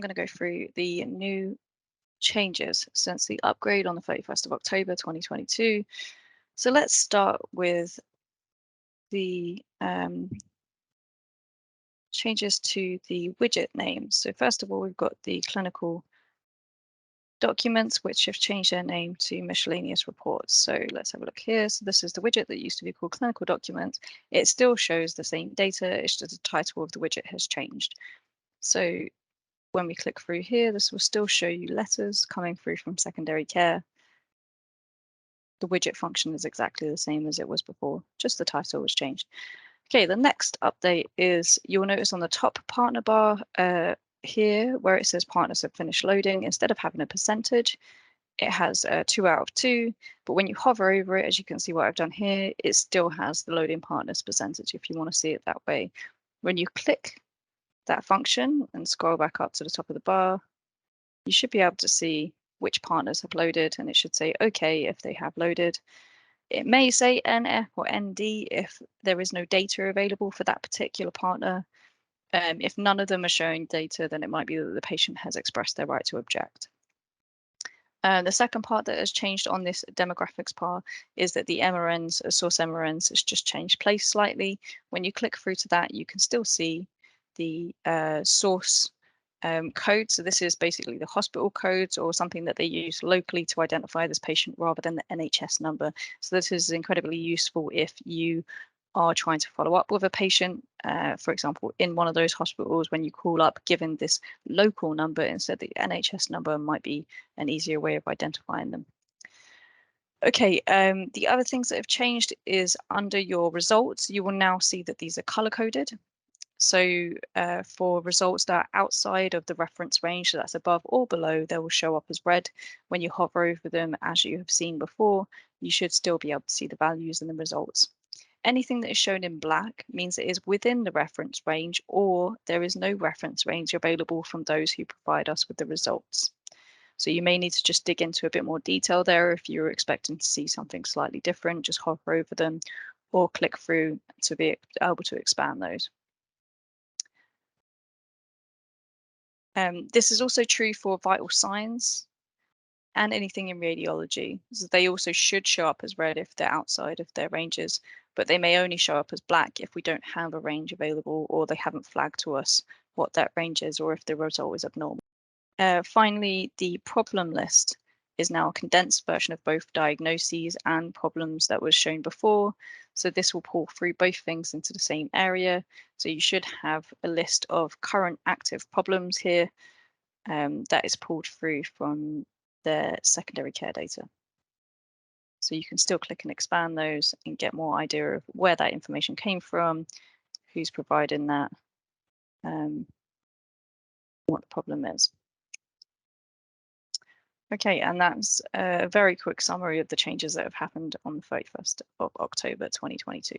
going to go through the new changes since the upgrade on the 31st of October 2022. So let's start with the changes to the widget names. So first of all, we've got the clinical documents, which have changed their name to Miscellaneous Reports. So let's have a look here. So this is the widget that used to be called Clinical Documents. It still shows the same data, it's just the title of the widget has changed. So when we click through here, this will still show you letters coming through from secondary care. The widget function is exactly the same as it was before, just the title was changed. Okay, the next update is you'll notice on the top partner bar here where it says partners have finished loading, instead of having a percentage, it has 2 out of 2. But when you hover over it, as you can see what I've done here, it still has the loading partners percentage if you want to see it that way. When you click that function and scroll back up to the top of the bar, you should be able to see which partners have loaded, and it should say OK if they have loaded. It may say NF or ND if there is no data available for that particular partner. If none of them are showing data, then it might be that the patient has expressed their right to object. The second part that has changed on this demographics part is that the MRNs, source MRNs, has just changed place slightly. When you click through to that, you can still see the source code. So this is basically the hospital codes or something that they use locally to identify this patient rather than the NHS number. So this is incredibly useful if you are trying to follow up with a patient, for example, in one of those hospitals. When you call up, given this local number instead of the NHS number, might be an easier way of identifying them. Okay, the other things that have changed is under your results, you will now see that these are color coded. So for results that are outside of the reference range, so that's above or below, they will show up as red. When you hover over them, as you have seen before, you should still be able to see the values in the results. Anything that is shown in black means it is within the reference range, or there is no reference range available from those who provide us with the results. So you may need to just dig into a bit more detail there. If you're expecting to see something slightly different, just hover over them or click through to be able to expand those. This is also true for vital signs and anything in radiology. So they also should show up as red if they're outside of their ranges, but they may only show up as black if we don't have a range available or they haven't flagged to us what that range is or if the result is abnormal. Finally, the problem list is now a condensed version of both diagnoses and problems that was shown before. So this will pull through both things into the same area. So you should have a list of current active problems here that is pulled through from the secondary care data. So you can still click and expand those and get more idea of where that information came from, who's providing that, what the problem is. Okay, and that's a very quick summary of the changes that have happened on the 31st of October 2022.